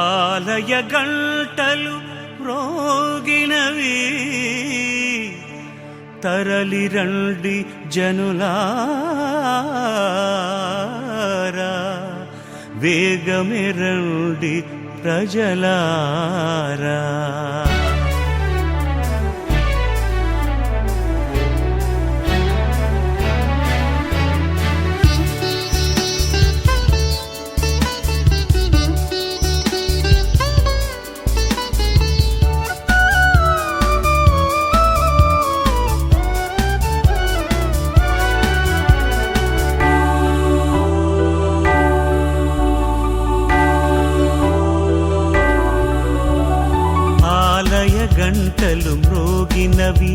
ఆలయ గంటలు మ్రోగినవి, తరలి రండి జనులారా, వేగమే రండి ప్రజలారా. గంటలు మ్రోగినవి,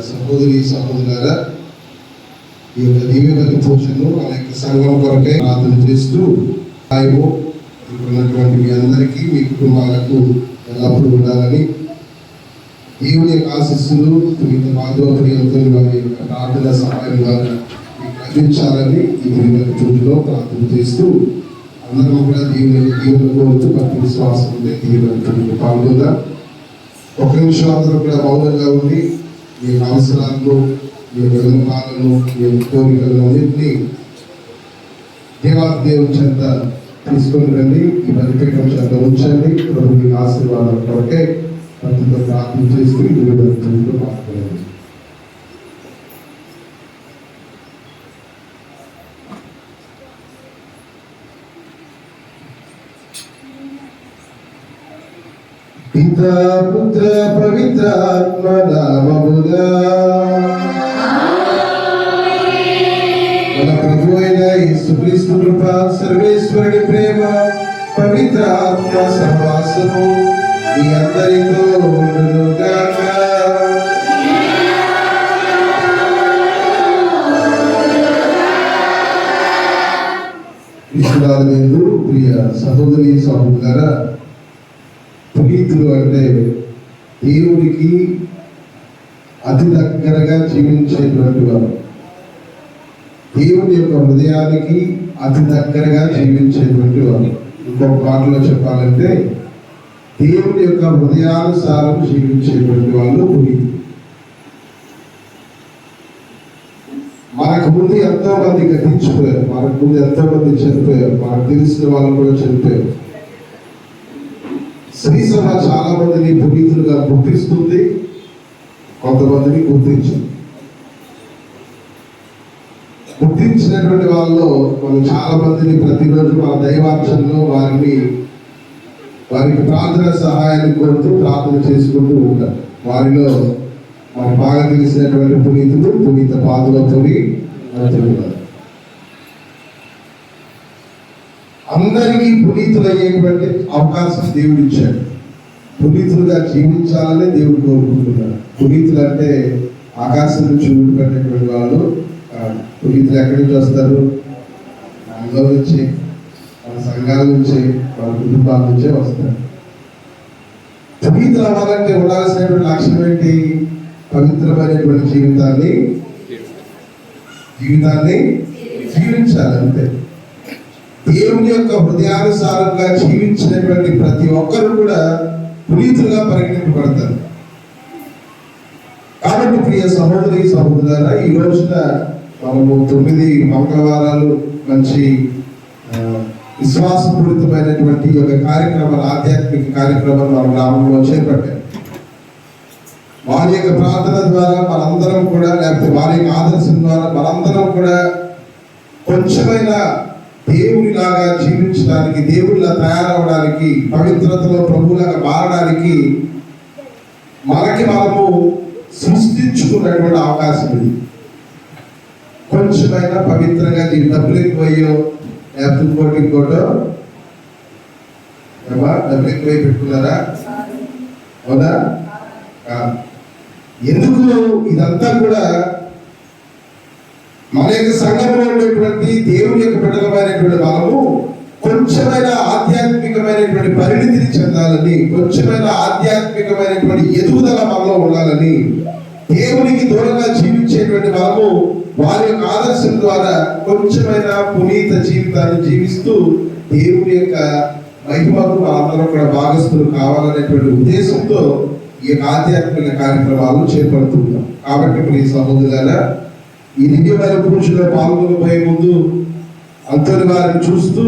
సహోదరి సహోదరులారా, ఈ యొక్క దివ్యబలి పూజను ఆ యొక్క సంఘం కొరకే ప్రార్థన చేస్తూ ఉన్నటువంటి మీ అందరికీ మీ కుటుంబాలకు ఎల్లప్పుడూ ఉండాలని, దేవుని యొక్క ఆశీస్సులు మిగతా బాధ్యతలతో వారి యొక్క ప్రార్థన సహాయం ద్వారా మీకు అందించాలని ఈ దివ్యబలి పూజలో ప్రార్థన చేస్తూ అందరం కూడా దేవుని కోరుతూ భక్తి విశ్వాసం ఉంటే దివ్యబలి పూజలో పాల్గొందాం. ఒక నిమిషం అందరూ కూడా మౌనంగా ఉండి మీ అవసరాలను, మీ విన్నపాలను, మీ కోరికలను అన్నింటినీ దేవాదేవుని చెంత తీసుకొని రండి. ఈ బలిపీఠం చెంత ఉంచండి. ప్రభు మీ ఆశీర్వాదం కొరకే భక్తితో ప్రార్థన చేస్తూ దివ్యబలిలో పాల్గొనండి. పితా పుత్ర పవిత్ర ఆత్మ నామమునా మన ప్రభు అయిన యేసుక్రీస్తు కృప, సర్వేశ్వరుడి ప్రేమ, పవిత్ర ఆత్మ సహవాసము మీ అందరితో ఉండునుగాక. విశ్వనాథుడు ప్రియ సహోదరి సహోదరులారా, పునీతులు అంటే దేవుడికి అతి దగ్గరగా జీవించేటువంటి వారు, దేవుని యొక్క హృదయానికి అతి దగ్గరగా జీవించేటువంటి వారు. ఇంకొక మాటలో చెప్పాలంటే దేవుని యొక్క హృదయానుసారం జీవించేటువంటి వాళ్ళు పునీతులు. మనకు ముందు ఎంతో మంది గతించిపోయారు, మనకు ముందు ఎంతో మంది చనిపోయారు, మనకు తెలిసిన వాళ్ళు కూడా చనిపోయారు. శ్రీ సభ చాలా మందిని పునీతులుగా గుర్తిస్తుంది, కొంతమందిని గుర్తించింది. గుర్తించినటువంటి వాళ్ళలో మనం చాలా మందిని ప్రతిరోజు మన దైవార్చనలో వారికి ప్రార్థన సహాయాన్ని కోరుతూ ప్రార్థన చేసుకుంటూ ఉంటాం. వారిలో మనకు బాగా తెలిసినటువంటి పునీతులు పునీత పాదులతోని అందరికీ పునీతులు అయ్యేటువంటి అవకాశం దేవుడు ఇచ్చాడు. పునీతులుగా జీవించాలని దేవుడు కోరుకుంటున్నాడు. పునీతులు అంటే ఆకాశం నుంచి ఊడిపడినటువంటి వాళ్ళు. పునీతులు ఎక్కడి నుంచి వస్తారు? మనలో నుంచి, మన సంఘాల నుంచి, మన కుటుంబాల నుంచే వస్తారు. పునీతులు అవ్వాలంటే ఉండాల్సినటువంటి లక్ష్యం ఏంటి? పవిత్రమైనటువంటి జీవితాన్ని జీవించాలి. అంతే. దేవుని యొక్క హృదయానుసారంగా జీవించినటువంటి ప్రతి ఒక్కరు కూడా పునీతులుగా పరిగణింపబడతారు. కాబట్టి ప్రియ సహోదరి సహోదరులారా, ఈ రోజున మనము 9 మంగళవారాలు మంచి విశ్వాసపూరితమైనటువంటి యొక్క కార్యక్రమాలు, ఆధ్యాత్మిక కార్యక్రమాలు మన గ్రామంలో చేపట్టారు. వారి యొక్క ప్రార్థన ద్వారా మనందరం కూడా, లేకపోతే వారి యొక్క ఆదర్శం ద్వారా మనందరం కూడా కొంచెమైనా దేవునిలాగా జీవించడానికి, దేవునిలా తయారవడానికి, పవిత్రతలో ప్రభువులాగా మారడానికి మనము సృష్టించుకున్నటువంటి అవకాశం ఇది. కొంచెమైనా పవిత్రంగా డబ్బులు ఎక్కువయ్యో, లేకపోతే ఇంకోటో డబ్బులు ఎక్కువై పెట్టుకున్నారా? అవునా? ఎందుకు ఇదంతా కూడా మన యొక్క సంఘంలో ఉండేటువంటి దేవుని యొక్క బిడ్డలమైనటువంటి మనము కొంచెమైన ఆధ్యాత్మికమైనటువంటి పరిణితిని చెందాలని, కొంచెమైన ఆధ్యాత్మికమైనటువంటి ఎదుగుదల మనలో ఉండాలని, దేవునికి దూరంగా జీవించేటువంటి మనము వారి యొక్క ఆదర్శం ద్వారా కొంచెమైన పునీత జీవితాన్ని జీవిస్తూ దేవుని యొక్క మహిమకు మనందరం కూడా భాగస్థులు కావాలనేటువంటి ఉద్దేశంతో ఈ యొక్క ఆధ్యాత్మిక కార్యక్రమాలు చేపడుతుంటాం. కాబట్టి ప్రియ సహోదరులారా, ఈ దివ్యమైన పూజలో పాల్గొనబోయే ముందు అంతటి వారిని చూస్తూ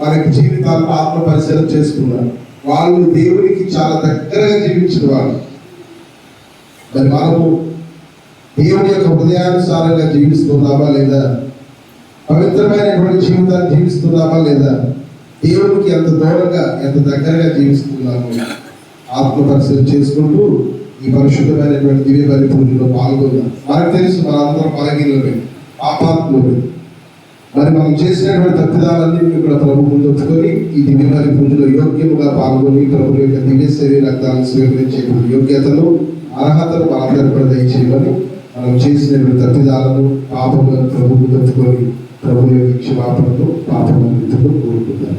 వారికి జీవితాలను ఆత్మ పరిశీలన చేసుకున్నారు. వాళ్ళు దేవునికి చాలా దగ్గరగా జీవించిన వాళ్ళు. మరి మనము దేవుని యొక్క హృదయానుసారంగా జీవిస్తున్నామా లేదా? పవిత్రమైనటువంటి జీవితాన్ని జీవిస్తున్నామా లేదా? దేవునికి ఎంత దూరంగా, ఎంత దగ్గరగా జీవిస్తున్నాము? ఆత్మ పరిశీలన చేసుకుంటూ ఈ పరిశుద్ధమైనటువంటి దివ్య బలి పూజలో పాల్గొన్నాం. మనకు తెలుసు మనందరం బలహీనులమే, పాపాత్ములమే. మరి మనం చేసినటువంటి తప్పిదాలన్నింటినీ కూడా ప్రభు ముందు ఒప్పుకొని ఈ దివ్య బలి పూజలో యోగ్యముగా పాల్గొని ప్రభు యొక్క దివ్య శరీర రక్తాలను స్వీకరించేటువంటి యోగ్యతను, అర్హతను మనందరూ కూడా దయచేయమని, మనం చేసినటువంటి తప్పిదాలను, పాపములను ప్రభు ముందు ఒప్పుకొని ప్రభు యొక్క క్షమాపణను, పాపములను కోరుకుంటాను.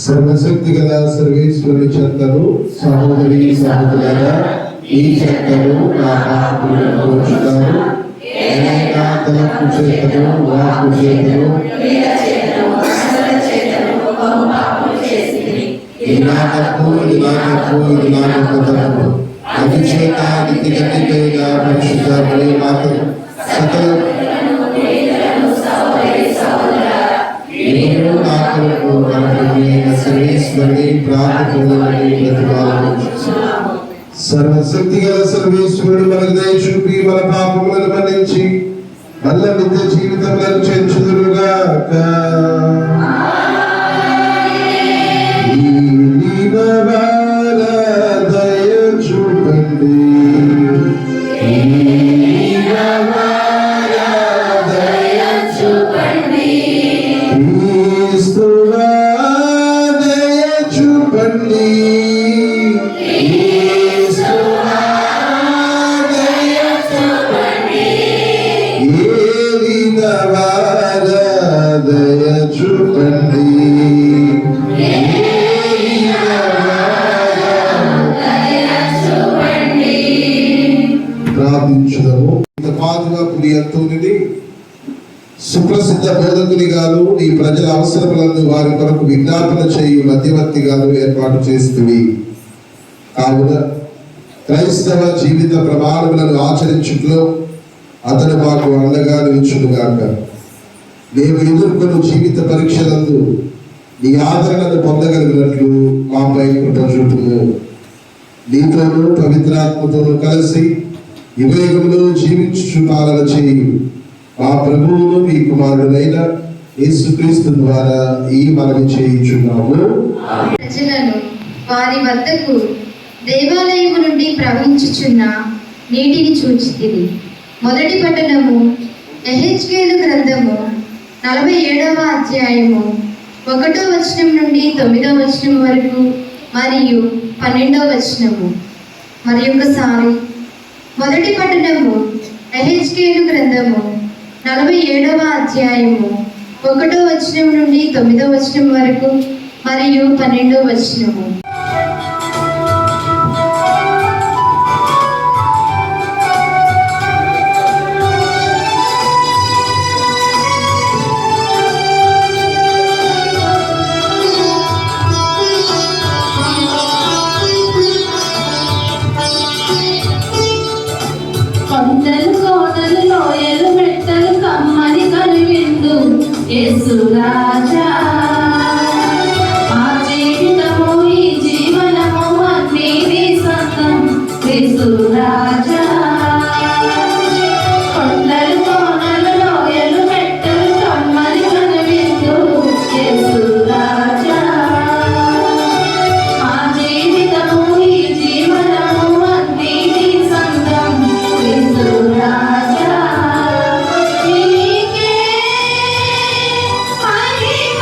సర్వశక్తి గల సర్వేశ్వరుని చెంతను సహోదరి సహోదరులారా, ఈ చెంతను నా పాపములను మోచుతారు. ఏదైనా తలపు చేతను వాకు చేతను ఇది నా తప్పు, ఇది నా తప్పు, ఇది నా తప్పు. అభిషేకానికి గట్టిగా పరిశుద్ధ బలి మాత్రం సకల సర్వశక్తి గల సర్వేశ్వరుడు మనకు దయ చూపి మన పాపములను మన్నించి మల్ల నిత్య జీవితములను చేర్చుదురుగాక. దయ చూపండి, ప్రార్థించుదాము. పాదుగా పులి అంతోనిని సుప్రసిద్ధ బోధకునిగాను నీ ప్రజల అవసరములను వారి కొరకు విజ్ఞాపన చేయు మధ్యవర్తిగాను ఏర్పాటు చేస్తుంది. కావున క్రైస్తవ జీవిత ప్రమాణములను ఆచరించుట్లో అతను మాకు అండగా నిలుచునుగాక. మేము ఎదుర్కొన్న జీవిత పరీక్షలందు నీ ఆదరణను పొందగలిగినట్లు మాపై కృప చూపుము. నీతోనూ పవిత్రాత్మతోనూ కలిసి యుగయుగములో జీవించు పాలన చేయు మా ప్రభువును మీ కుమారుడైన యేసుక్రీస్తు ద్వారా ఈ మనవి చేయించున్నాము. ప్రజలను వారి వద్దకు దేవాలయము నుండి ప్రవహించుచున్న నీటిని చూచితిరి. మొదటి పట్టణము యెహెజ్కేలు గ్రంథము 47వ అధ్యాయము 1వ వచనం నుండి 9వ వచనం వరకు మరియు 12వ వచనము. మరి ఒకసారి మొదటి పట్టణము యెహెజ్కేలు గ్రంథము 47వ అధ్యాయము 1వ వచనం నుండి 9వ వచనం వరకు మరియు 12వ వచనము. కొండలు కోటలు లోయలు మెట్టలు కమ్మని కనువిందు యేసు రాజా. మా జీవితము ఈ జీవనము అన్నీ నీ సొంతం యేసు రాజా. కొండలు కోటలు లోయలు మెట్టలు కమ్మని కనువిందు యేసు రాజా. మా జీవితము ఈ జీవనము అన్నీ నీ సొంతం యేసు రాజా. నీకే మహిమ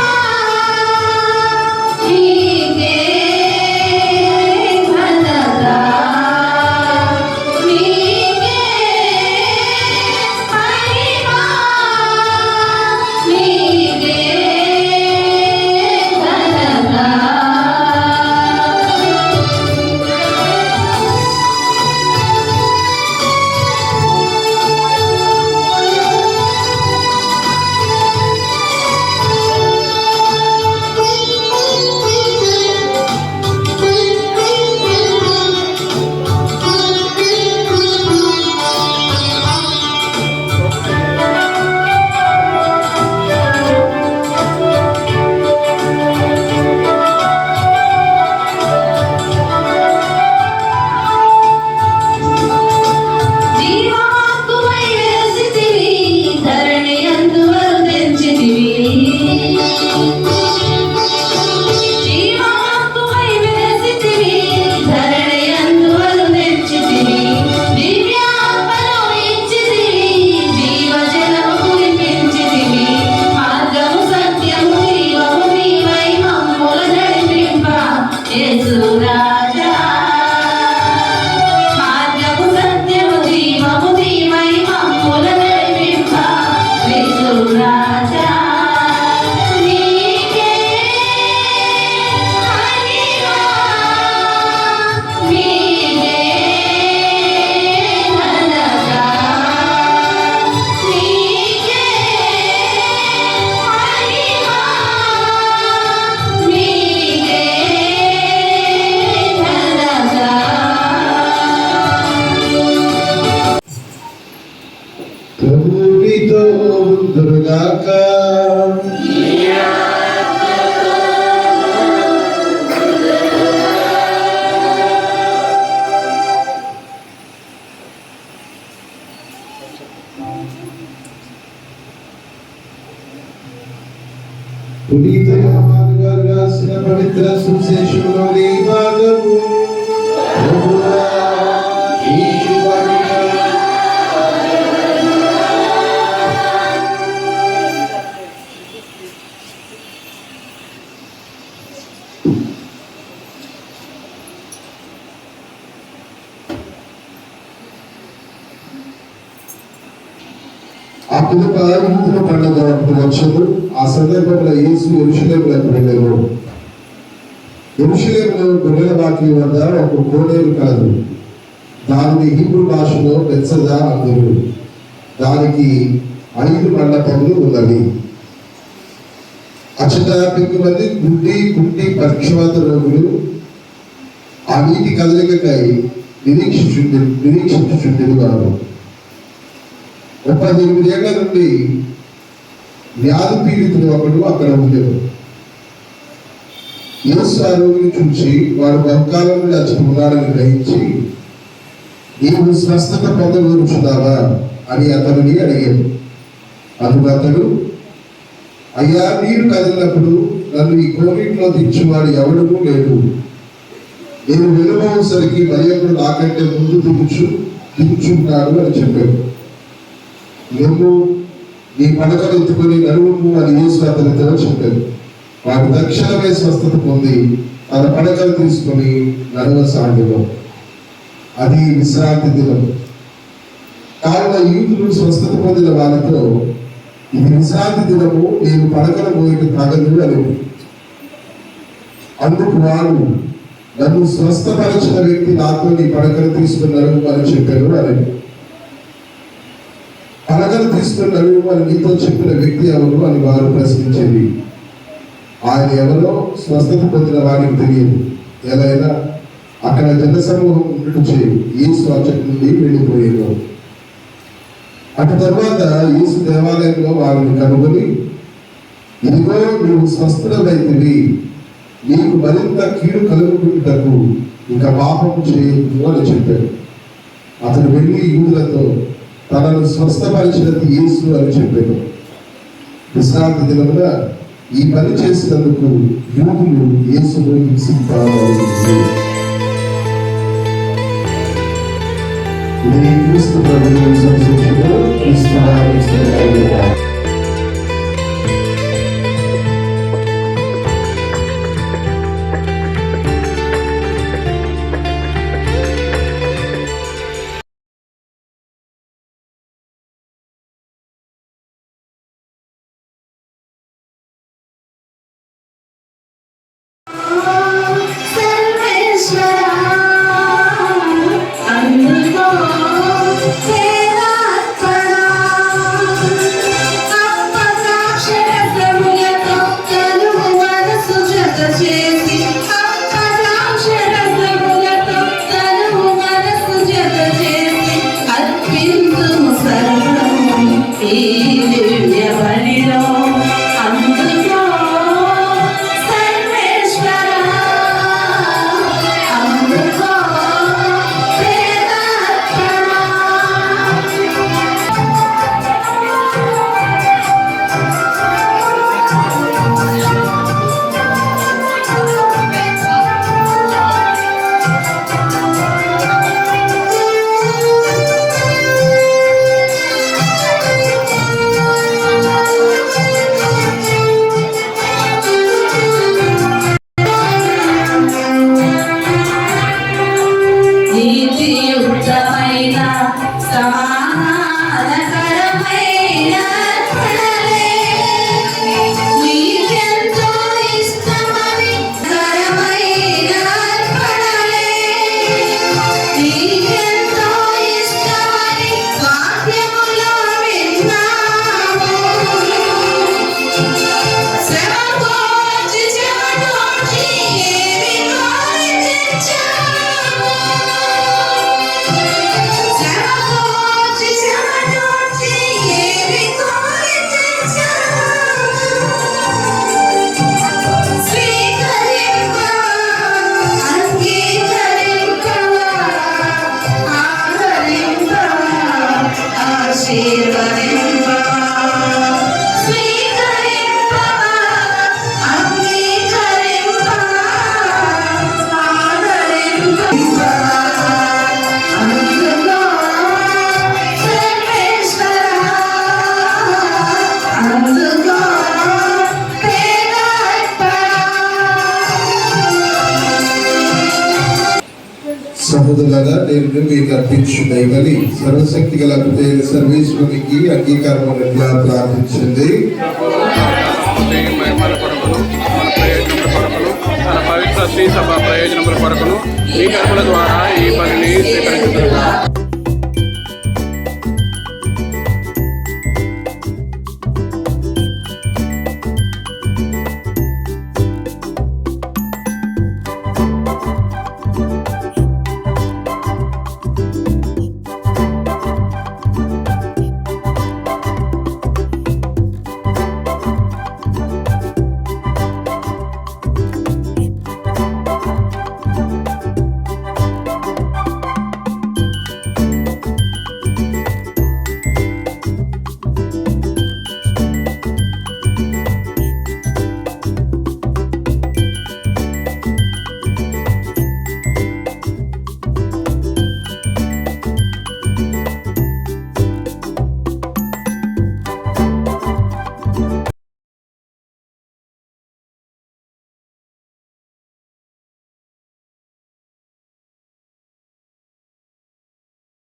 ఉందురుగాక. పునీత యోహాను గారు రాసిన పవిత్ర సువిశేషంలోని భాగము. ప్రభువా, నీకు వందనాలు. ఆ పిదప యూదుల పండుగ వచ్చను. ఆ సందర్భంలో యేసు యెరూషలేములకు వెళ్ళెను. యెరూషలేములో గొర్రెల వాకిలి వద్ద ఒక కోనేరు కలదు. దానిని హీబ్రూ భాషలో బెత్సదా అందురు. దానికి 5 మండపములు ఉన్నవి. అచ్చట 5 మంది కుంటి పక్షవాత రోగులు ఆ నీటి కదలికకై నిరీక్షించుచుండెను వారు. 38 ఏళ్ల నుండి వ్యాధి పీడితుడు ఒకడు అక్కడ ఉండేవాడు. యేసు ఆ రోగిని చూసి వాడు బహుకాలం నుండి అచ్చట ఉన్నాడని గ్రహించి, నీవు స్వస్థత పొందగోరుచున్నావా అని అతనిని అడిగాడు. అందుకు అతడు, అయ్యా, నీరు కదిలినప్పుడు నన్ను ఈ కోవిడ్లో దించువాడు ఎవడూ లేడు. నేను వెలువసరికి మరి ఒకడు నాకంటే ముందు దిగుచున్నాడు అని చెప్పాడు. నువ్వు నీ పడకలు ఎత్తుకుని నడుము అని యేసు అతనితో చెప్పాడు. వాడు తక్షణమే స్వస్థత పొంది తన పడకలు తీసుకుని నడవసాగెను. అది విశ్రాంతి దినం. కావున యూదులు స్వస్థత పొందిన వారితో, ఇది విశ్రాంతి దినము, నేను పడకలు పోయిన తగదు అని. అందుకు వాడు, నన్ను స్వస్థపరిచిన వ్యక్తి నాతో నీ పడకలు తీసుకుని నడుము అని చెప్పాడు అని. పడకలు తీసుకుని నడుము అని నీతో చెప్పిన వ్యక్తి ఎవరు అని వారు ప్రశ్నించింది. ఆయన ఎవరో స్వస్థత పొందిన వారికి తెలియదు. ఎలా అక్కడ జనసమూహం ఉండటంచే యేసు అచ్చటి నుండి వెళ్ళిపోయాడు. అటు తర్వాత యేసు దేవాలయంలో వారిని కనుగొని, ఇదిగో నీవు స్వస్థుడమైతివి, నీకు మరింత కీడు కలుగుటకు ఇంకా పాపము చేయదు అని చెప్పాడు. అతను వెళ్ళి యూదులతో తనను స్వస్థపరిచినది యేసు అని చెప్పాడు. విశ్రాంతి దినమున ఈ పని చేసినందుకు యూదులు యేసును హింసించారు. క్రీస్తు ప్రభువు సంశోషించు క్రీస్తు సహోదరులారా, నేను మీకు అర్పించున్నాయి కానీ సర్వశక్తి గల సర్వేశ్వరునికి అంగీకారం ఎట్లా ప్రార్థించింది. మన కొరకును, మన ప్రయోజనముల కొరకును, మన పవిత్ర శ్రీ సభ ప్రయోజనముల కొరకును ఈ కర్మల ద్వారా ఈ పనిని స్వీకరించుగా.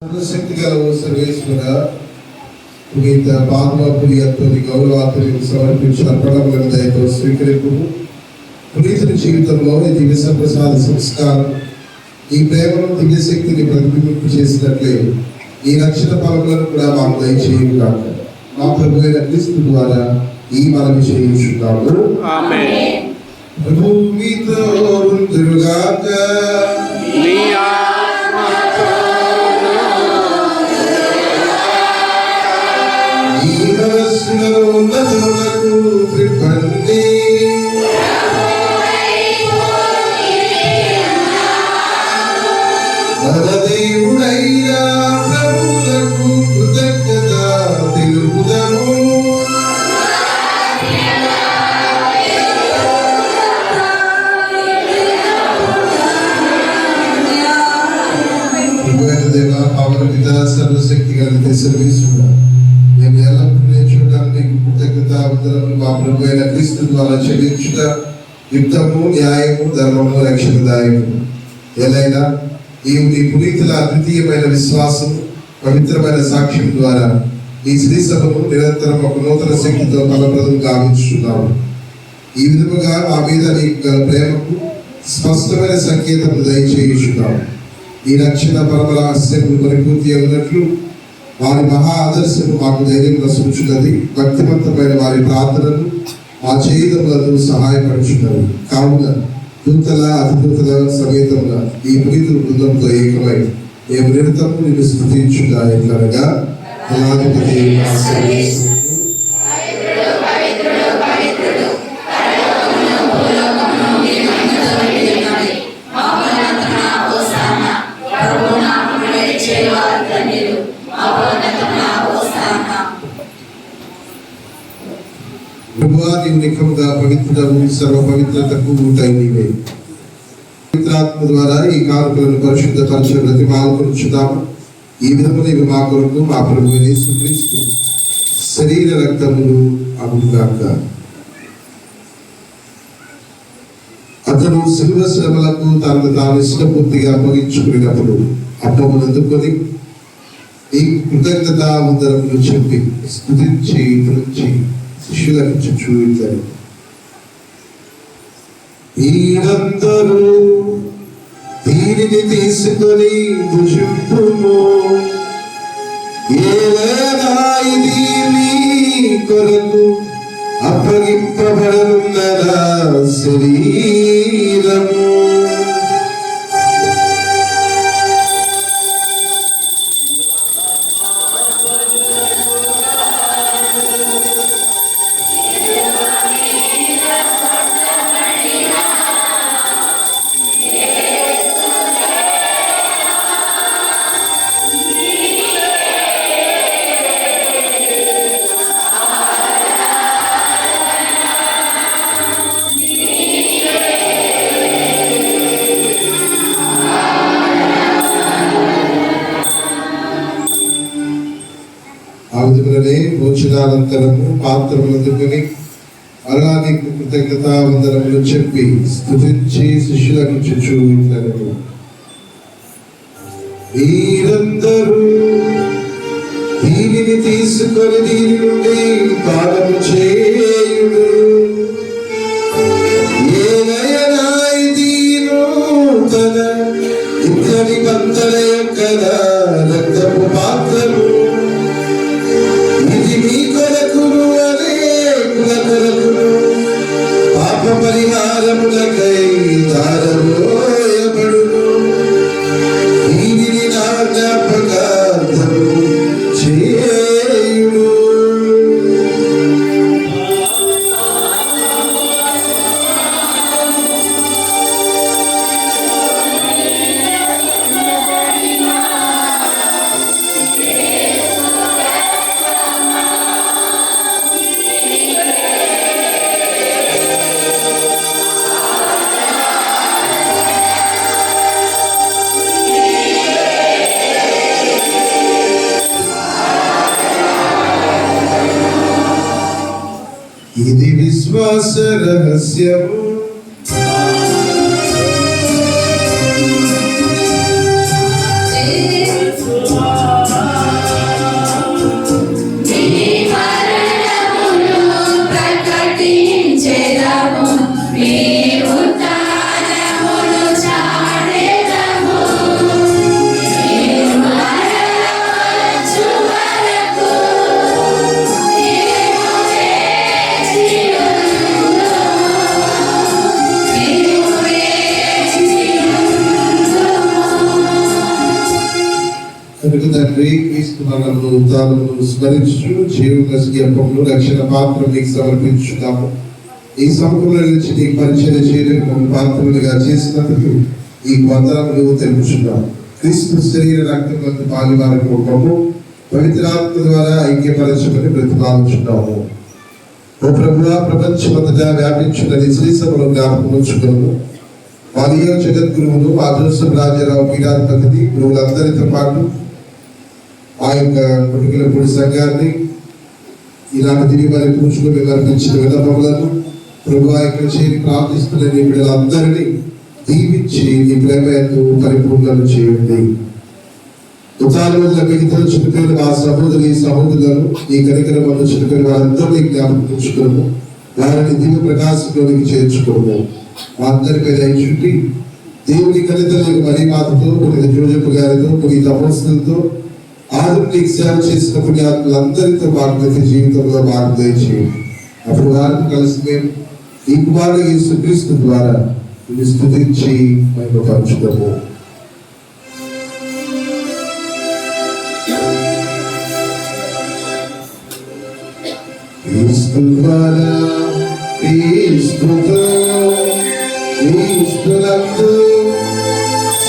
సర్వశక్తి గల సర్వేశ్వర పునీత పాదపునియతో గౌరవాతులకు సమర్పించిన అర్పణములను దయతో స్వీకరింపు. పునీతుని జీవితంలో ఈ దివ్య ప్రసాద సంస్కారం ఈ ప్రేమను దివ్యశక్తిని ప్రతిబింబింపు చేసినట్లే ఈ రక్షణ ఫలములను కూడా మాకు దయచేయు కాక. మా ప్రభు అయిన క్రీస్తు ద్వారా ఈ మనవి చేయించున్నాము. ఆమేన్. ప్రభువు మీతో ఉండుగాక. నీ ఆత్మతో ఈ మనస్సులో ఉన్నతులకు త్రిపండి. మన దేవుడైన ప్రభువులకు కృతజ్ఞత తెలుపుదము. దేవ పవన పిత సర్వశక్తి కలిగితే సర్వీసుడా మేము ఎల్లప్పుడూ నేర్చుకోవడానికి కృతజ్ఞత వందనములు మా ప్రభు అయిన క్రీస్తు ద్వారా చెల్లించుట యుక్తము, న్యాయము, ధర్మము, రక్షణదాయము. ఎలైనా ఈ పునీతుల అద్వితీయమైన విశ్వాసం పవిత్రమైన సాక్ష్యం ద్వారా ఈ శ్రీ సభను నిరంతరం ఒక నూతన శక్తితో ఫలప్రదం గావించుతున్నాము. ఈ విధముగా మా మీద నీకు గల ప్రేమకు స్పష్టమైన సంకేతం దయచేయుచున్నాము. ఈ రక్షణ పరమ రహస్యము పరిపూర్తి అయినట్లు వారి మహా ఆదర్శము మాకు ధైర్యం రసించున్నది. భక్తివంతమైన వారి ప్రార్థనలు మా చేయుదములను సహాయపడుచున్నవి. కావున దూతల అధిదూతల సమేతంగా ఈ పునీతుల బృందంతో ఏకమై మేము నిరంతరము నిన్ను స్తుతించుగా ఎట్లనగా జనాధిపతి నిఖముగా పవిత్రము సర్వ పవిత్రతకు ఊటై నీవే. పవిత్రాత్మ ద్వారా ఈ కానుకలను పరిశుద్ధపరచ బ్రతిమాలుకొనుచున్నాము. ఈ విధమున ఇవి మా కొరకు మా ప్రభువైన యేసుక్రీస్తు శరీర రక్తములు అగుగాక. అతను శిలువ శ్రమలకు తనను తాను ఇష్టపూర్తిగా అప్పగించుకున్నప్పుడు అప్పమునందుకొని ఈ కృతజ్ఞత వందనములు చెప్పి స్తుతించి నుంచి శిష్యులకు చూపించారు. ఈరందరూ దీనిని తీసుకొని భుజింపుము. ఏలైనా ఇది మీ కొరకు అప్పగింపబడనున్న నా శరీరము. భోజనానంతరము పాత్రములందుకొని అలా నీకు కృతజ్ఞత వందనములు చెప్పి స్తుతించి శిష్యులకు చూపించారు. మీరందరూ దీనిని తీసుకొని దీని నుండి పాలన చేయుడు. ఏలయనా ఇది నూతన ఇత్తడి పంతల యొక్క రక్తపు పాత్రము, ఇది మీ కొరకును అనేకుల కొరకును పాప పరిహారములకై ధారపోయబడును. దీనిని నా జ్ఞాపకార్థము చేయుడు. ఇది విశ్వాస రహస్యము. ప్రకటించెదము మీ ఉత్థానమును చాటెదము. మీరు మరణించు వరకు మేము వేచి కనుక తండ్రి క్రీస్తు మరణమును ఉత్థానమును స్మరించు జీవము రక్షణ పాత్ర మీకు సమర్పించుతాము. ఈ సమూహంలో నుంచి నీకు పరిచయం చేయడానికి మమ్మల్ని పాత్రలుగా చేసినందుకు ఈ వందనములు తెలుపుచున్నాము. క్రీస్తు శరీర రక్తములకు పాలువారి కుటుంబము పవిత్రాత్మ ద్వారా ఐక్యపరచమని ప్రతిపాదించున్నాము. ఓ ప్రభువా, ప్రపంచమంతటా వ్యాపించిన శ్రీ సభను జ్ఞాపకం ఉంచుకున్నాము. మరియు జగద్గురువులు మా జోసెఫ్ రాజారావు పీఠాధిపతిని గురువులందరితో పాటు ఆ యొక్క కొడుకులపూడి సంఘాన్ని ఇలాంటి తిరిగి మరి కూర్చుని అర్పించిన విన్నపములను ప్రభువా ఇక్కడ చేరి ప్రార్థిస్తున్న నీ బిడ్డలందరినీ దీవించి నీ ప్రేమ ఎంతో పరిపూర్ణం చేయండి. ఉత్తానముల మిగతా చుట్టుకొని మా సహోదరులను ఈ కనికరం వల్ల చుట్టుకొని వారందరినీ జ్ఞాపకం ఉంచుకోము. వారిని దివ్య ప్రకాశంలోనికి చేర్చుకోము. మా అందరిపై దయచుండి దేవుని కనితలకు మరీ మాతతో కొన్ని జోజప్ప గారితో కొన్ని తపస్సులతో ఆధునిక సేవ చేసిన కొన్ని ఆత్మలందరితో భాగవత జీవితంలో భాగం దయచేయండి. అప్పుడు వారిని కలిసి మేము ఈ కుమారుడు యేసుక్రీస్తు ద్వారా ఇది స్తుతించి మహిమపరచుదాము. క్రీస్తునందు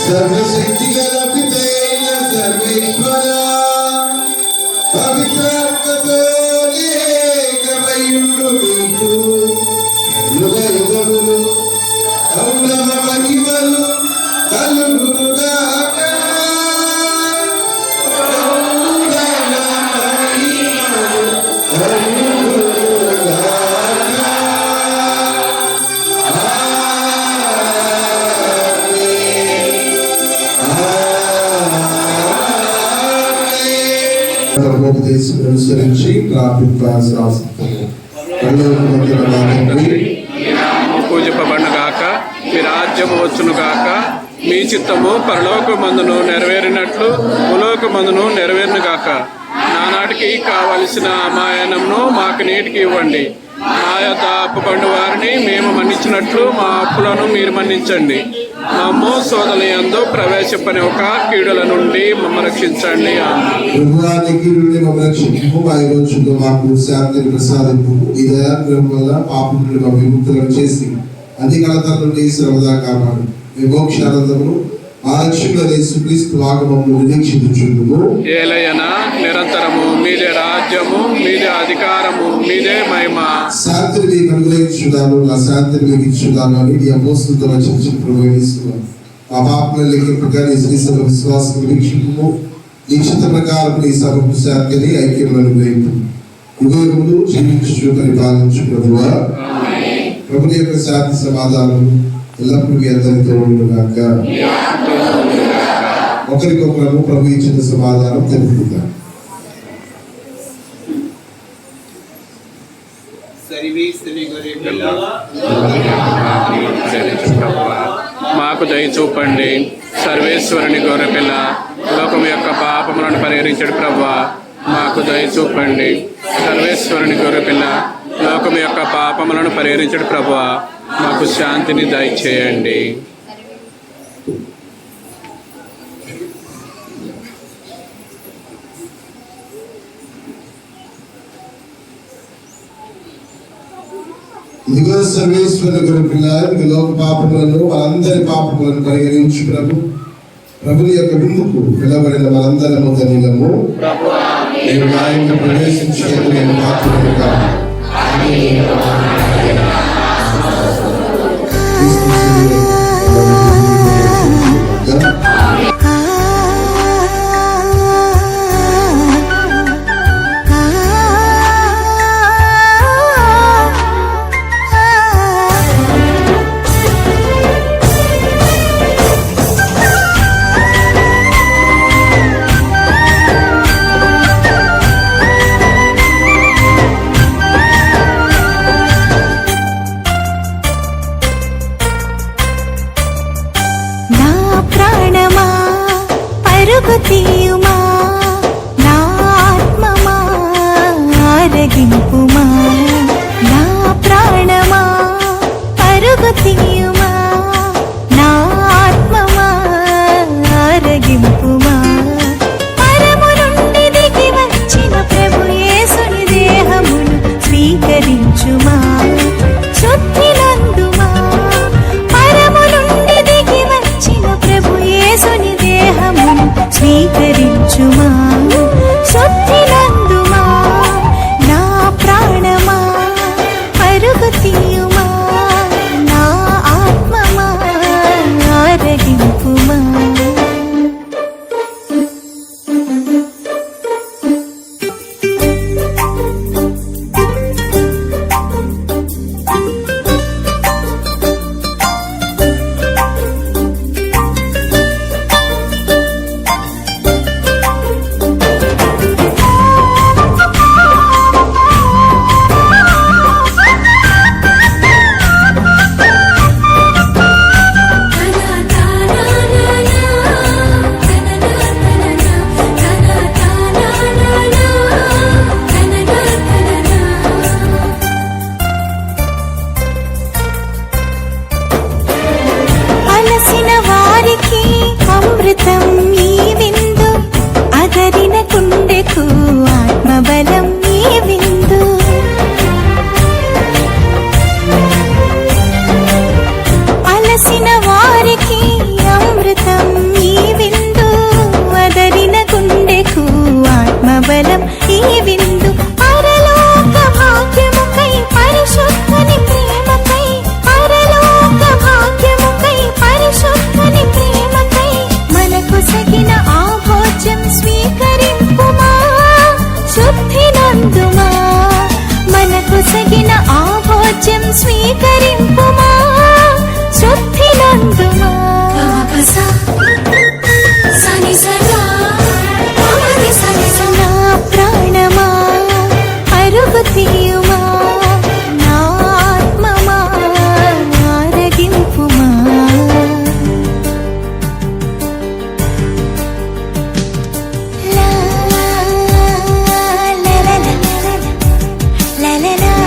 సర్వశక్తి గల పితైన సర్వేశ్వర పవిత్రాత్మతో ఏకమయుండు మీకు యుగ యుగములు ఔనవ మహిమలు కలుగునుగాక. అనుసరించి ప్రార్థించాల్సిన పూజింపబడును గాక, మీ రాజ్యము వచ్చును గాక, మీ చిత్తము పరలోకమందును నెరవేరినట్లు భూలోకమందును నెరవేరును గాక. నానాటికి కావలసిన అమాయనమును మాకు నీటికి ఇవ్వండి. మా యొక్క అప్పుపండు వారిని మేము మన్నించినట్లు మా అప్పులను మీరు మన్నించండి. మమ్ము సోదల యందు ప్రవేశింపని ఒక కీడుల నుండి మమ్మ రక్షించండి. మాకు శాంతిని ప్రసాదింపు. ఈ దయాగ్రహం వల్ల పాపం నుండి మా విముక్తులను చేసి అధికారత నుండి శ్రమదా కాపాడు. మీ మోక్షానందమును ఆ రక్షకుల యేసుక్రీస్తు ఆగమమును నిరీక్షించుచుందుము. ఏలయనా నిరంతరము మీదే రాజ్యము, మీదే అధికారము, మీదే మహిమ. శాంతిని మీకు అనుగ్రహించుదాను, నా శాంతిని మీకు ఇచ్చుదాను అని నీ అపోస్తులతో వచించిన ప్రభువు యేసుక్రీస్తు మా పాపములను లెక్కింపగా నీ శ్రీసభ విశ్వాసం నిరీక్షించుము. నీ చిత్త ప్రకారం నీ సభకు శాంతిని ఐక్యములను అనుగ్రహింపు. యుగములు జీవించు పరిపాలించు ప్రభువా. ప్రభుని యొక్క శాంతి సమాధానం ఎల్లప్పుడూ మీ అందరితో ఉండుగాక. ఒకరికొకరు ప్రభు ఇచ్చిన సమాధానం తెలుపుకుందాం. మాకు దయ చూపండి. సర్వేశ్వరుని గొర్రెపిల్ల, లోకం యొక్క పాపములను పరిహరించడు ప్రభువా, మాకు దయ చూపండి. సర్వేశ్వరుని గొర్రెపిల్ల, లోకం యొక్క పాపములను పరిహరించడు ప్రభువా, మాకు శాంతిని దయచేయండి. ఇదిగో సర్వేశ్వరుని గొర్రెపిల్ల, లోక పాపములను మనందరి పాపములను పరిహరించు ప్రభు. ప్రభుని యొక్క విందుకు పిలవబడిన మనందరము ధన్యులము. నేను ఆయనకు ప్రవేశించేందుకు నేను పాత్రను కాదు. తీయుమా నా ఆత్మమా ఆరగింపుమా, నా ప్రాణమా పరుగు తీయుమా, నా ఆత్మమా ఆరగింపుమా. పరము నుండి దిగి వచ్చిన ప్రభు యేసుని దేహమును స్వీకరించుమా, శుద్ధినందుమా. పరము నుండి దిగి వచ్చిన ప్రభు యేసుని దేహమును స్వీకరించుమా, శుద్ధినందుమా. నా ప్రాణమా పరుగు తీయుమా, నా ఆత్మమా ఆరగింపుమా. అమృతం ఈ విందు, అదరిన గుండెకు ఆత్మబలం ఈ విందు. అలసిన వారికి అమృతం ఈ విందు, అదరిన గుండెకు ఆత్మబలం ఈ విందు. పరలోక భాగ్యముకై పరిశుద్ధని ప్రేమకై, పరలోక భాగ్యముకై పరిశుద్ధని ప్రేమకై మనకు సగిన ఆ భోజ్యం స్వీకరింపుమా, శుద్ధినందుమా. మనకు సగిన ఆ భోజ్యం స్వీకరింపుమా, శుద్ధినందుమా. నా ప్రాణమా పరుగు తీయుమా, నా ఆత్మమా ఆరగింపుమా. లా లా లా లా లా లా లా లా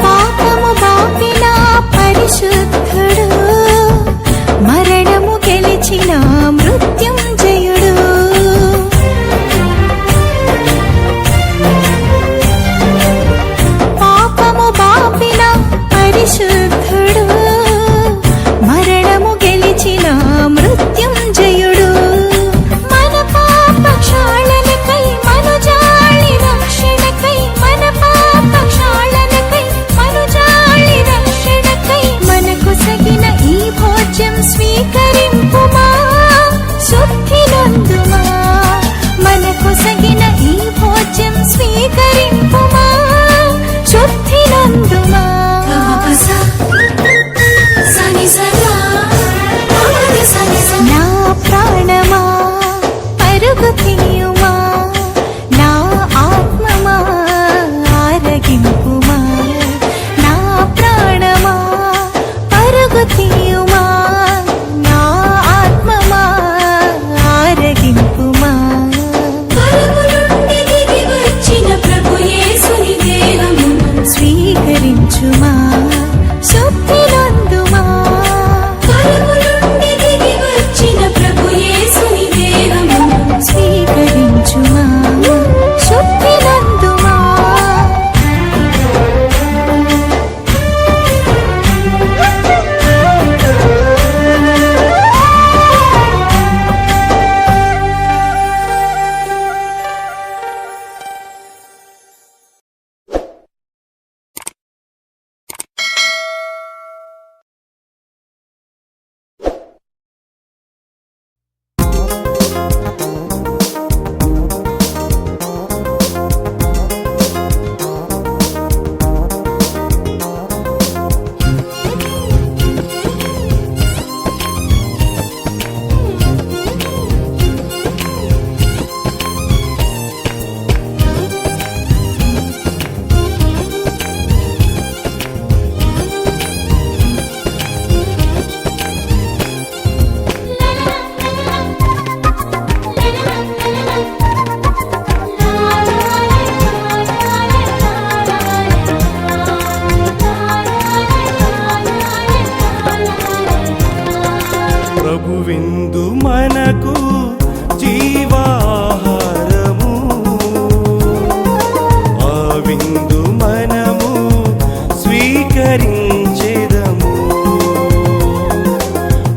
పాపము బాపిన పరిశుద్ధుడు, మరణము గెలిచిన మృత్యుంజయుడు. పాపము బాపిన పరిశుద్ధుడు, మరణము గెలిచిన మృత్యుంజయుడు. మన పాప క్షాళనకై ప్రభు విందు మనకు జీవాహారము, ఆ విందు మనము స్వీకరించెదము.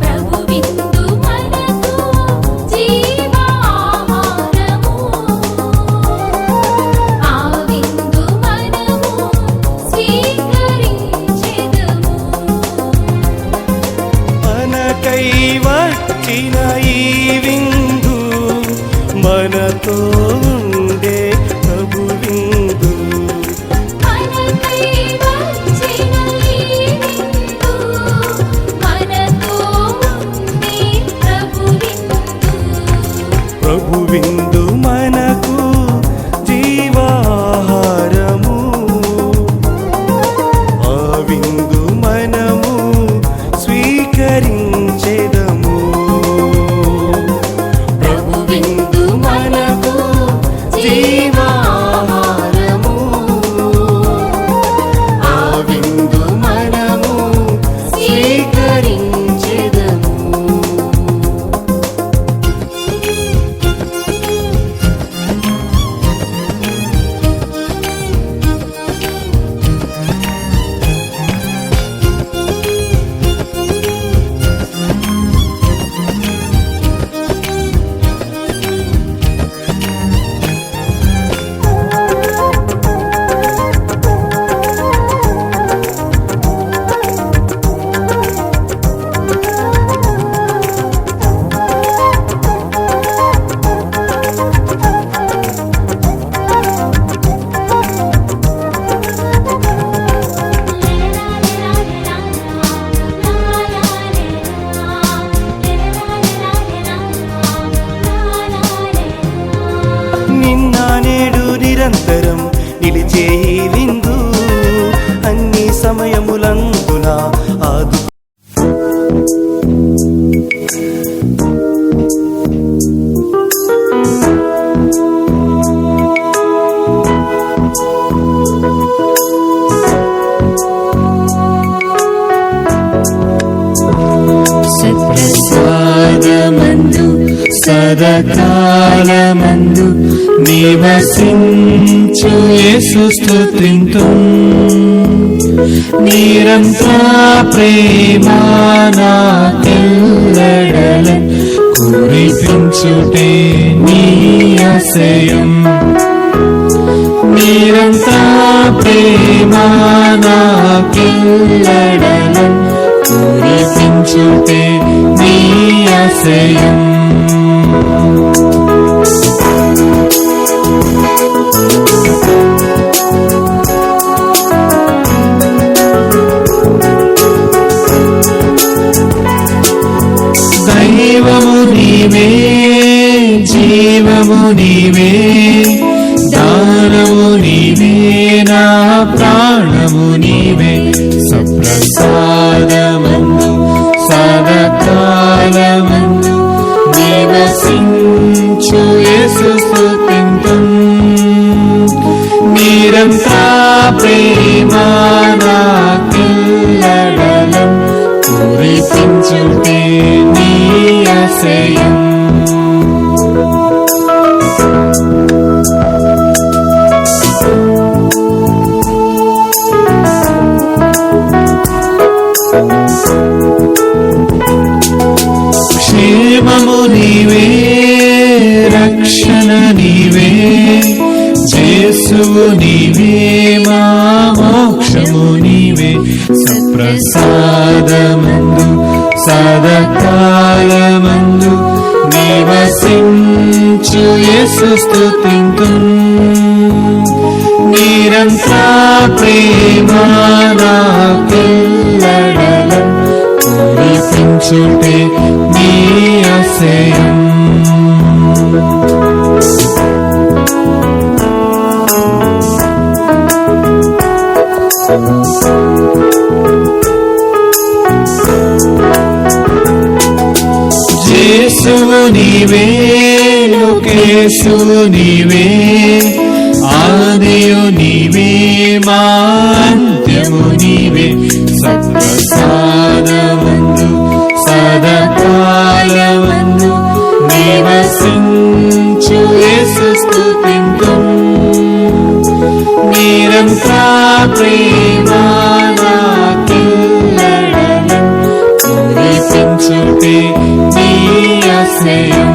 ప్రభు విందు మనకు జీవాహారము, ఆ విందు మనము స్వీకరించెదము. మనకై వచ్చిన ఈ విందు మనతో ఉండే ప్రభు విందు. మనకై వచ్చిన ఈ విందు మనతో ఉండే ప్రభు విందు. ప్రభు విందు మనకు జీవాహారము, ఆ విందు మనము స్వీకరించెదము. ప్రభు విందు మనకు జీవాహారము, ఆ విందు మనము స్వీకరించెదము. నిన్న నేడు నిరంతరం నిలిచే ఈ విందు అన్ని సమయములందున ఆదు. సత్ప్రసాదమందు సదాకాలమందు నివసించు యేసు స్తుతింతు, నిరంతర ప్రేమ నాకెల్లడల కురిపించుటే నీ ఆశయం. నిరంతర ప్రేమ నాకెల్లడల కురిపించుటే నీ ఆశయం. దైవము నీవే, జీవము నీవే, దానము నీవే, నా ప్రాణము నీవే. సప్రసాదమందు సదాకాలమందు నివసించు యేసు స్తుతింతు, నిరంతర ప్రేమ నాకెల్లడల కురిపించుటే నీ ఆశయం. క్షేమము నీవే, రక్షణ నీవే, యేసువు నీవే, మా మోక్షము నీవే. సప్రసాదమందు సదాకాలమందు నివసించు యేసు స్తుతింతు, నిరంతర ప్రేమ నాకెల్లడల కురిపించుటే నీ ఆశయం. యేసువు నీవే, లోకేశువు నీవే, ఆదియు నీవే, మా అంత్యము నీవే. సప్రసాదమందు సదాకాలమందు ఆశయం.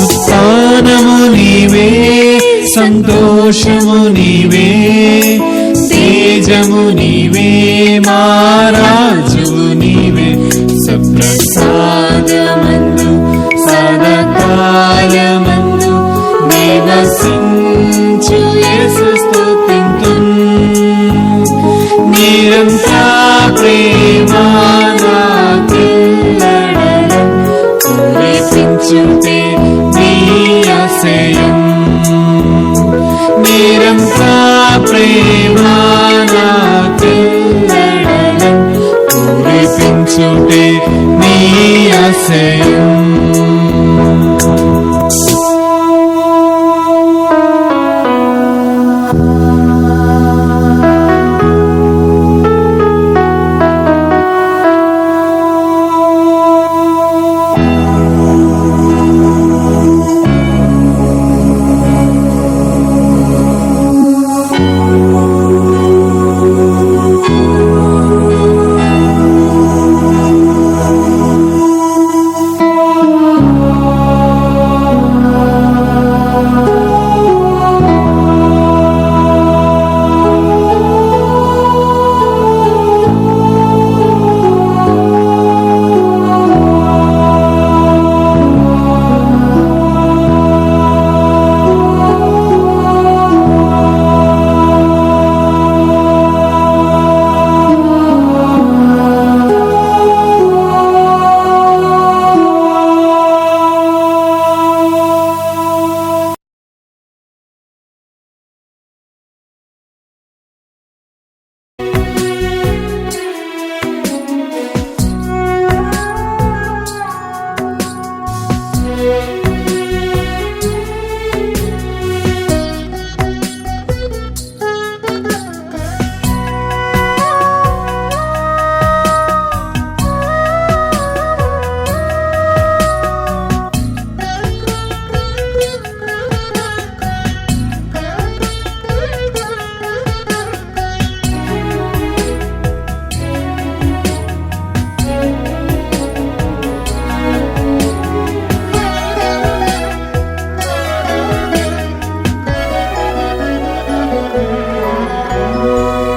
ఉత్థానము నీవే, సంతోషము నీవే, తేజము నీవే, మా రాజువు నీవే. సప్రసాదమందు సదాకాలమందు నివసించు యేసు స్తుతింతున్. నిరంతర ప్రేమ నాకెల్లడలం కురిపించుటే నీ ఆశయం. నిరంతర ప్రేమ నాకెల్లడలం కురిపించుటే నీ ఆశయం.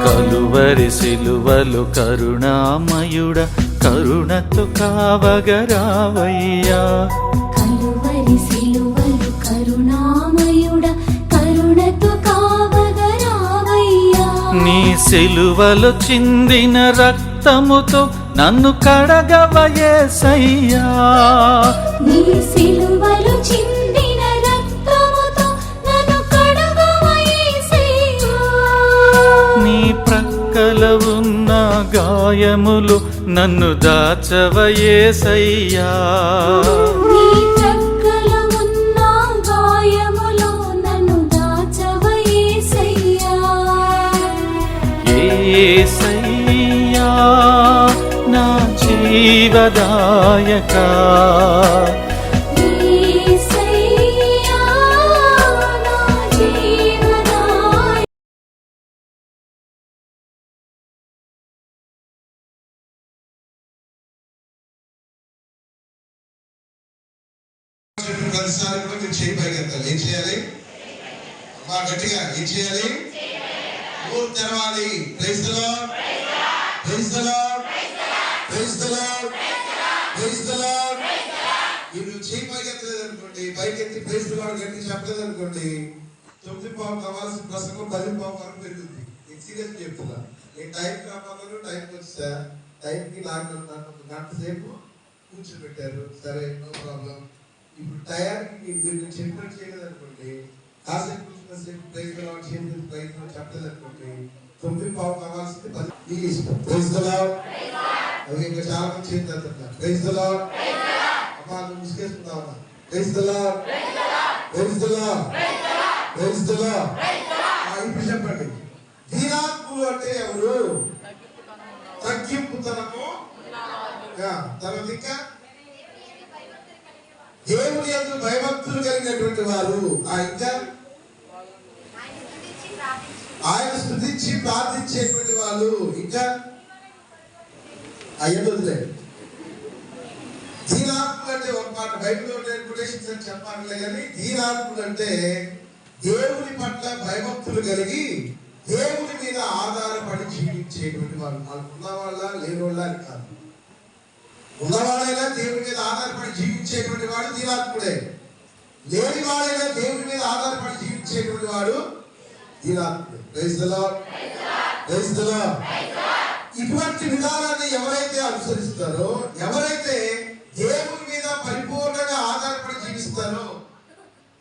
కలువరి సిలువలు కరుణామయుడ కరుణతో కావగరావయ్యా. కలువరి సిలువలు కరుణామయుడ కరుణతో కావగరావయ్యా. నీ సిలువలు చిందిన రక్తముతో నన్ను కడగవయేసయ్యా. నీ సిలువలు చిందిన రక్తముతో నన్ను కడగవయేసయ్యా. నీ ప్రక్కల ఉన్న గాయములు నన్ను దాచవయేసయ్యా. నీ ప్రక్కల ఉన్న గాయములో నన్ను దాచవయేసయ్యా. యేసయ్యా నా జీవదాయకా. యేసయ్యా నా జీవదాయకా. ప్రతిసారి కూడా మీరు చేయి పైకెత్తాలి. ఏం చేయాలి? మా గట్టిగా ఏం చేయాలి? నోరు తెరవాలి. Praise the lord, praise the lord, praise the lord, praise the lord. మీరు చేయి పైకెత్తలేదు అనుకోండి, పైకెత్తి ప్రైజ్ ది లార్డ్ గట్టి చెప్పలేదు అనుకోండి, 9:15 కావాల్సిన ప్రసంగం 10:15 వరకు పెరుగుతుంది. నేను సీరియస్ చెప్తున్నా. నేను టైం కాపాలను టైంకి వచ్చా, టైంకి నాకు ఒక గంట సేపు కూర్చోబెట్టారు. సరే, నో ప్రాబ్లం. ఇప్పుడు టయానికి మీరు చెప్పినట్టు చేయలేదు అనుకోండి, కాసేపు కూర్చున్నసేపు ప్రైజ్ ది లార్డ్ చేసి ప్రయత్నం చెప్పలేదు అనుకోండి, 9:15 కావాల్సింది 10. మీ ఇష్టం. Praise the lord. అవి ఇంకా చాలా మంది చేస్తారు. Praise the lord. అమ్మా నువ్వు ముసుకేసుకుంటా ఉన్నా. Praise the lord, praise the lord, praise the lord. ఇప్పుడు చెప్పండి, దీనాత్ములు అంటే ఎవరు? మంచితనము తర్వాత ఇంకా దేవుని యందు భయభక్తులు కలిగినటువంటి వారు ఇంకా ఆయన స్తుతించి ప్రార్థించేటువంటి వాళ్ళు ఇంకా అయ్యే దీనాత్ములు అంటే ఒక మాట బైబిల్లో కొటేషన్ చెప్పాలి కానీ దీనాత్ములు అంటే దేవుని పట్ల భయభక్తులు కలిగి దేవుని మీద ఆధారపడి జీవించేటువంటి వాళ్ళు ఉన్నవాళ్ళ లేని వాళ్ళ అని కాదు. ఉన్నవాడైనా దేవుని మీద ఆధారపడి జీవించేటువంటి వాడు దీనాత్ముడే, లేని వాడైనా దేవుని మీద ఆధారపడి జీవించేటువంటి వాడు దీనాత్ముడు. Praise the lord, praise the Lord. ఇటువంటి విధానాన్ని ఎవరైతే అనుసరిస్తారో, ఎవరైతే దేవుని మీద పరిపూర్ణంగా ఆధారపడి జీవిస్తారో,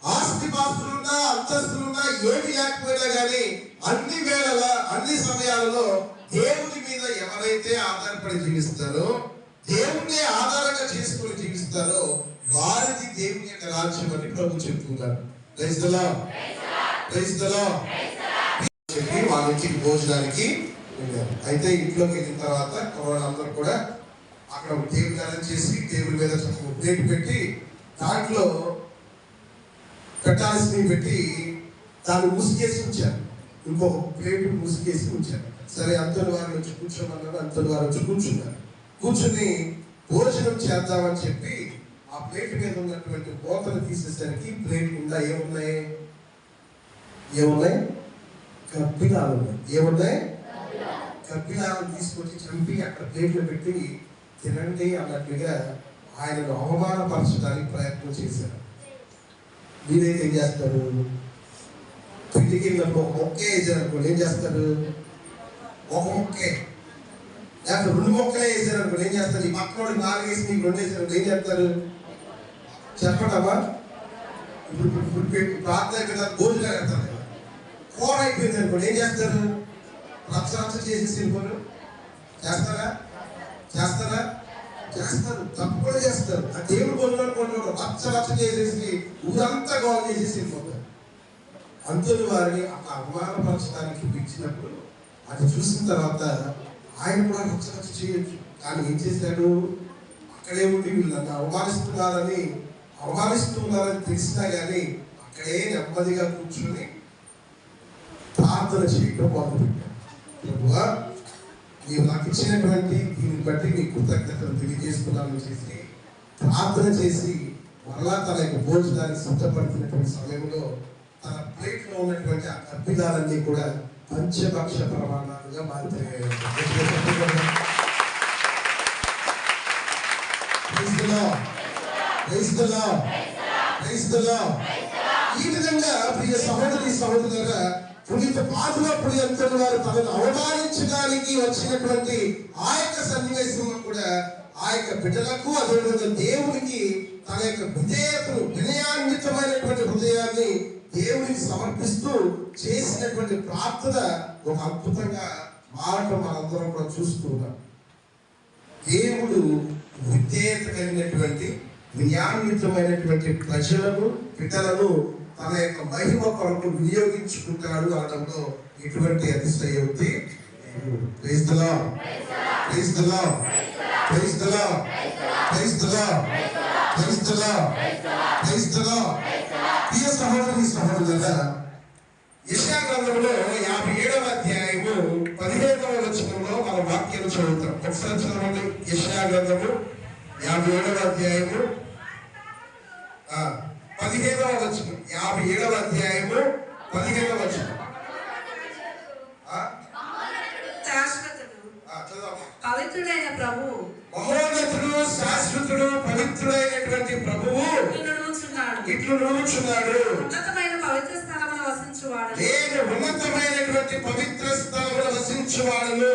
ఆస్తిపాస్తులున్నా అంతస్తులున్నా ఏమి లేకపోయినా కానీ అన్ని వేళల అన్ని సమయాలలో దేవుని మీద ఎవరైతే ఆధారపడి జీవిస్తారో, దేవుని ఆధారంగా చేసుకుని జీవిస్తారో వారిది దేవుని యొక్క రాజ్యం అని ప్రభు చెప్తున్నారు. Praise the lord, praise the lord. చెప్పి వాళ్ళ ఇంటికి భోజనానికి వెళ్ళారు. అయితే ఇంట్లోకి వెళ్ళిన తర్వాత వాళ్ళందరూ కూడా అక్కడ దేవుని చేసి టేబుల్ మీద ప్లేట్ పెట్టి దాంట్లో పెట్టాల్సినవి పెట్టి దాన్ని ముసుగేసి ఉంచారు. ఇంకొక ప్లేట్ ముసుగేసి ఉంచారు. సరే అంతటి వారు వచ్చి కూర్చోమన్నారు. అంతటి వారు వచ్చి కూర్చున్నారు. కూర్చుని భోజనం చేద్దామని చెప్పి ఆ ప్లేట్ మీద ఉన్నటువంటి మూతలు తీసేసరికి ప్లేట్ నిండా ఏమున్నాయి? కప్పిలాలు ఉన్నాయి. ఏమున్నాయి? కప్పిలాలను తీసుకొచ్చి చంపి అక్కడ ప్లేట్లో పెట్టి తినండి అన్నట్టుగా ఆయనను అవమానపరచడానికి ప్రయత్నం చేశారు. మీరైతే ఏం చేస్తారు? పిండికి ఒక మొక్కే వేసారనుకోండి, ఏం చేస్తారు? ఒక మొక్కే లేకపోతే 2 మొక్కలే వేసారనుకోండి, ఏం చేస్తారు? ఈ పక్కనోడికి 4 వేసి మీకు 2 వేసారు, ఏం చేస్తారు? చెప్పండమ్మా. ఇప్పుడు ప్రార్థన కదా భోజనాలు పెడతారు కదా, కూర అయిపోయింది అనుకోండి, ఏం చేస్తారు? రచ్చ చేసేసి వెళ్ళిపోరు. చేస్తారా? చేస్తారు. తప్పకుండా చేస్తారు. ఆ దేవుడు భోజనాలు రచ్చ చేసేసి ఊరంతా గోల్ చేసేసి వెళ్ళిపోతారు. అంతటి వారిని అవమానపరచడానికి పిలిచినప్పుడు అది చూసిన తర్వాత ఆయన కూడా రచ్చ చేయొచ్చు. కానీ ఏం చేశాడు? అక్కడే ఉండి వీళ్ళు నన్ను అవమానిస్తున్నారని తెలిసినా కానీ అక్కడే నెమ్మదిగా కూర్చొని ప్రార్థన చేయడం మొదలుపెట్టాడు. ప్రభువా, నీవు నాకు ఇచ్చినటువంటి దీన్ని బట్టి నీ కృతజ్ఞతలు తెలియజేస్తున్నాను చేసి ప్రార్థన చేసి మరలా తన యొక్క భోజనానికి సిద్ధపడుతున్నటువంటి సమయంలో తన ప్లేట్ లో ఉన్నటువంటి ఆ కప్పిదాలన్నీ కూడా పంచభక్ష ప్రమాణాలుగా మారిపోయాయి. ఈ విధంగా ప్రియ సహోదరులారా, పునీత పాదులప్పుడు ఎంతటి వారు తనను అవమానించడానికి వచ్చినటువంటి ఆ యొక్క సన్నివేశంలో కూడా ఆ యొక్క బిడ్డలకు అదేవిధంగా దేవునికి తన యొక్క వినయాన్వితమైనటువంటి హృదయాన్ని దేవునికి సమర్పిస్తూ చేసినటువంటి ప్రార్థన ఒక అద్భుతంగా మారటం మనందరం కూడా చూస్తూ ఉన్నాం. దేవుడు విధేయత కలిగినటువంటి వినయాన్వితమైనటువంటి ప్రజలను బిడ్డలను తన యొక్క మహిమ కొరకు వినియోగించుకుంటాడు అనడంలో ఎటువంటి అతిశయోక్తి. Praise the lord, praise the lord, praise the lord, praise the lord, praise the lord, praise the Lord. ప్రియ సహోదరులారా, యెషయా గ్రంథంలో 57వ అధ్యాయము 15వ వచనంలో మన వాక్యం చదువుతాం. ఒకసారి చదవండి. యెషయా గ్రంథము 57వ అధ్యాయము 15వ వచనం. 57వ అధ్యాయము 15వ వచనం. పవిత్రుడైన ప్రభువు, మహోన్నతుడు, శాశ్వతుడు, పవిత్రుడైనటువంటి ప్రభువు ఇట్లు నడుచున్నాడు. ఉన్నతమైన పవిత్ర స్థలమున వసించువాడు. నేను ఉన్నతమైనటువంటి పవిత్ర స్థలమున వసించువాడును.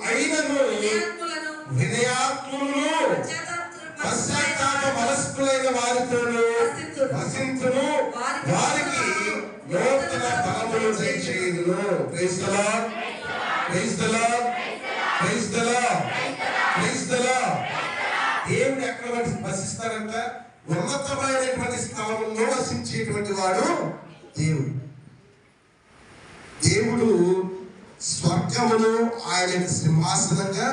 అయినను వినయాత్ములను పశ్చాత్తాప మనస్కులైన వారితోను వసింతును, వారికి నూతన ఫలములు దయచేయుదును. Praise the lord, praise the lord, praise the lord, praise the Lord. దేవుడు ఎక్కడ వసిస్తారంట? ఉన్నతమైనటువంటి స్థలంలో వసించేటువంటి వాడు దేవుడు. దేవుడు స్వర్గమును ఆయన సింహాసనంగా,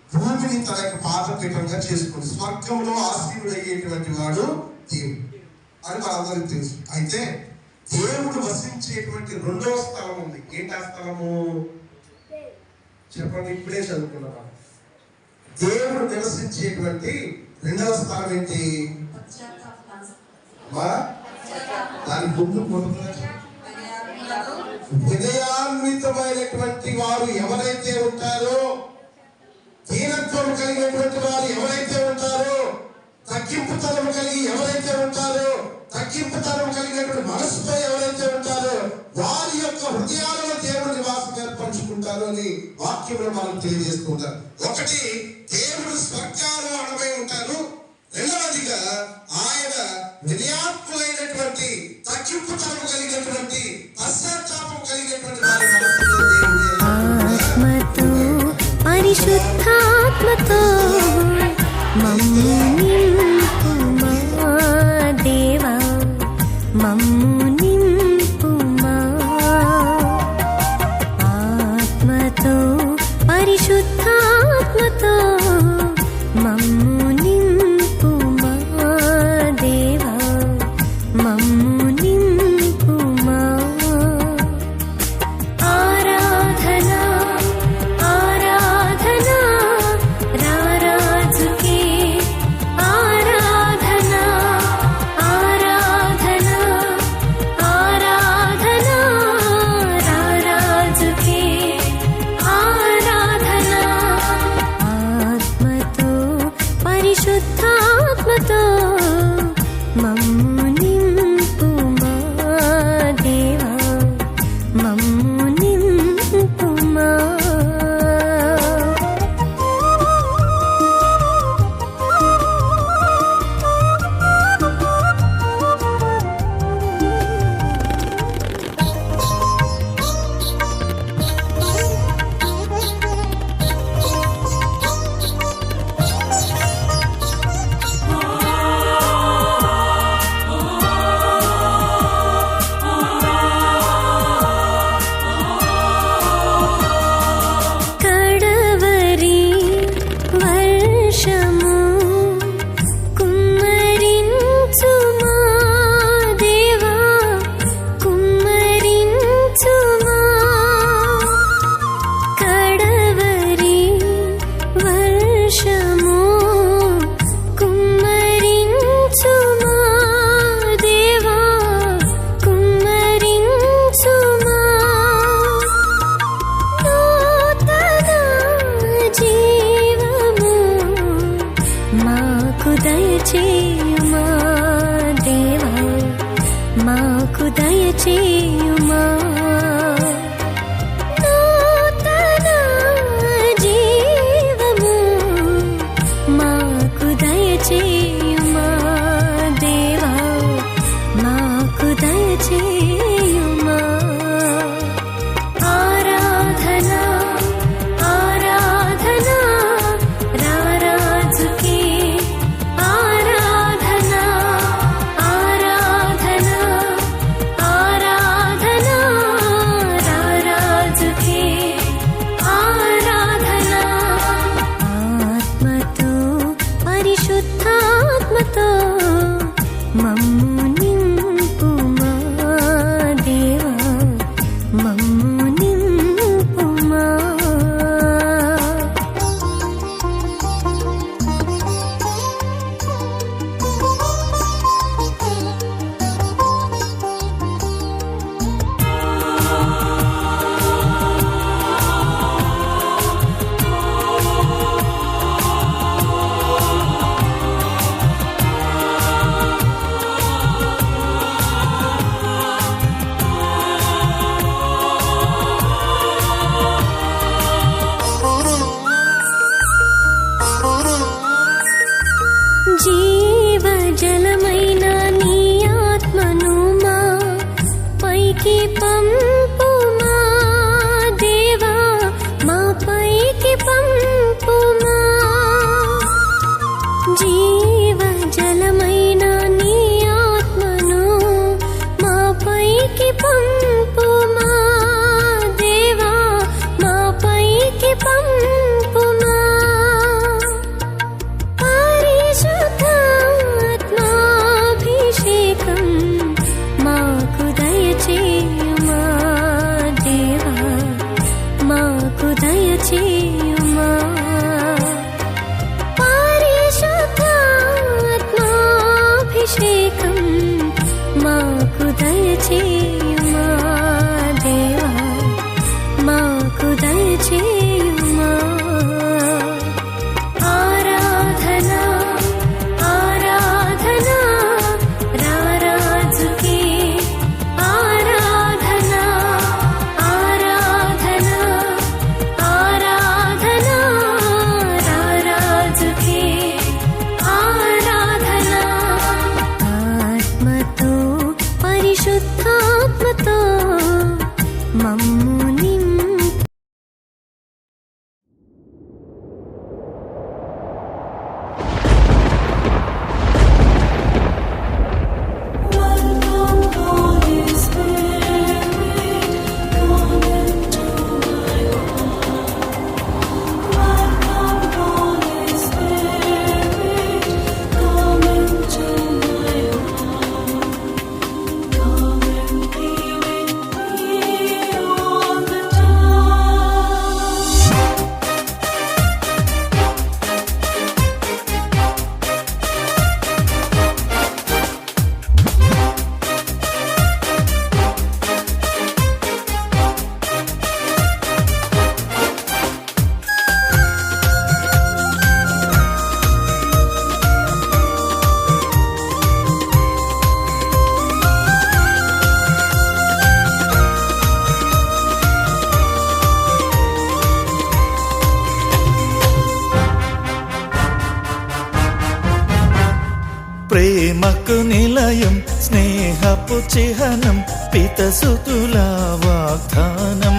భూమిని తన యొక్క పాదపీఠంగా చేసుకుంది. స్వర్గంలో ఆసీనుడయ్యేటువంటి వాడు దేవుడు అని మనందరికీ తెలుసు. అయితే దేవుడు వసించేటువంటి రెండవ స్థలం ఉంది. ఏంటి ఆ స్థలము? చెప్పండి, ఇప్పుడే చదువుకున్నాం. దేవుడు నివసించేటువంటి రెండవ స్థలం ఏంటి? దాని ముందు వినయాన్వితమైనటువంటి వారు ఎవరైతే ఉంటారో, దీనత్వం కలిగినటువంటి వారు ఎవరైతే ఉంటారో, తగ్గింపుతనం కలిగి ఎవరైతే ఉంటారో, తగ్గింపుతనం కలిగినటువంటి మనసుతో ఎవరైతే ఉంటారో, వారి యొక్క హృదయాలలో దేవుడు నివాసం ఏర్పరచుకుంటారు అని వాక్యంలో మనం తెలియజేస్తూ ఉంటారు. ఒకటి, దేవుడు స్వర్గాలు అడమై ఉంటారు. రెండవదిగా ఆయన వినయాత్ములైనటువంటి, తగ్గింపుతనం కలిగినటువంటి, పశ్చాత్తాపం కలిగినటువంటి వారి మనసులో ఆత్మతో పరిశుద్ధాత్మతో మమ్ము నింపుమా దేవా, మమ్ము నింపుమా. ఆత్మతో పరిశుద్ధాత్మతో మమ్ము నింపుమా దేవా, మమ్ము నింపుమా. ఆరాధనా ఆరాధనా రారాజుకే, ఆరాధనా ఆరాధనా ఆరాధనా రారాజుకే, ఆరాధనా. ఆత్మతో పరిశుద్ధాత్మతో మమ్ము నింపుమా దేవా, మమ్ము నింపుమా. కడవరి వర్షము కుమ్మరించుమా దేవా, కుమ్మరించుమా. కడవరి వర్షము కుమ్మరించుమా దేవా, కుమ్మరించుమా. నూతన జీవము మాకు దయచేయుమా దేవా, మాకు దయచేయుమా. నూతన జీవము మాకు దయచేయుమా దేవా, మాకు దయచేయుమా. ఆరాధనా ఆరాధనా రారాజుకే, ఆరాధనా ఆరాధనా ఆరాధనా దయచేయుమా పరిశుద్ధాత్మాభిషేకం మాకు దయచేయుమా దేవా మాకు దయచేయుమా ఆరాధనా ఆరాధనా రారాజుకే ఆరాధనా ఆరాధనా ఆరాధనా రారాజుకే ఆరాధనా ఆత్మతో పరిశుద్ధాత్మతో మమ్ము నింపు ప్రేమకు నిలయం స్నేహపు చిహ్నం పితసుతుల వాగ్దానం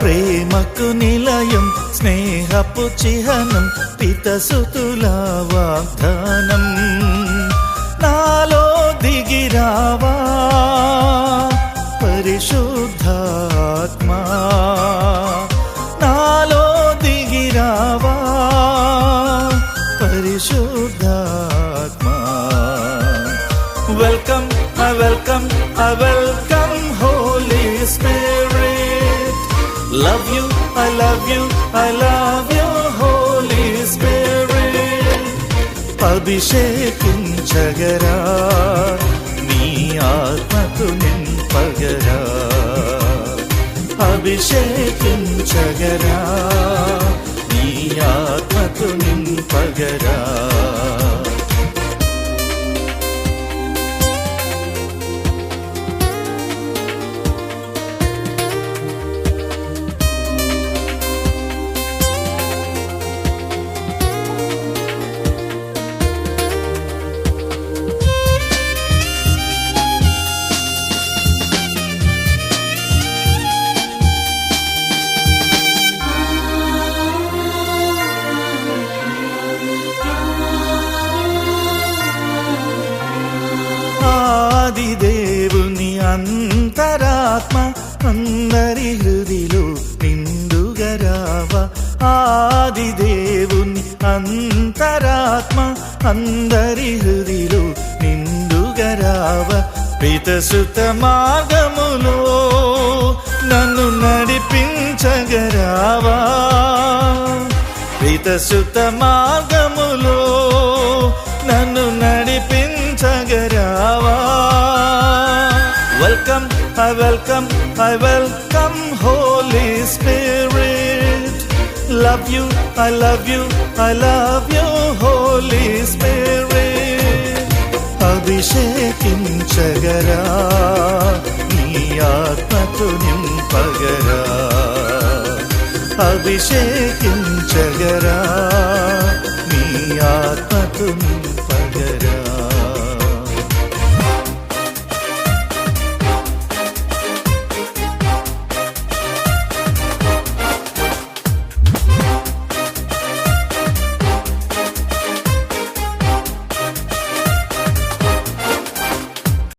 ప్రేమకు నిలయం స్నేహపు చిహ్నం పితసుతుల వాగ్దానం నాలో దిగిరావా పరిశుద్ధాత్మా నాలో దిగిరావా పరిశుద్ధాత్మా welcome I welcome Holy Spirit love you I love you Holy Spirit అభిషేకించగరా నీ ఆత్మతో నింపగరా అభిషేకించగరా నీ ఆత్మతో నింపగరా దేవుని అంతరాత్మ అందరి హృదిలో నిండుగరావా ఆది దేవుని అంతరాత్మ అందరి హృదిలో నిండుగరావా పితసుత మార్గములో నన్ను నడిపించగరావా పితసుత మార్గములో నన్ను నడిపించగరావా I welcome Holy Spirit love you I love you Holy Spirit అభిషేకించగరా నీ ఆత్మతో నింపగరా అభిషేకించగరా నీ ఆత్మతో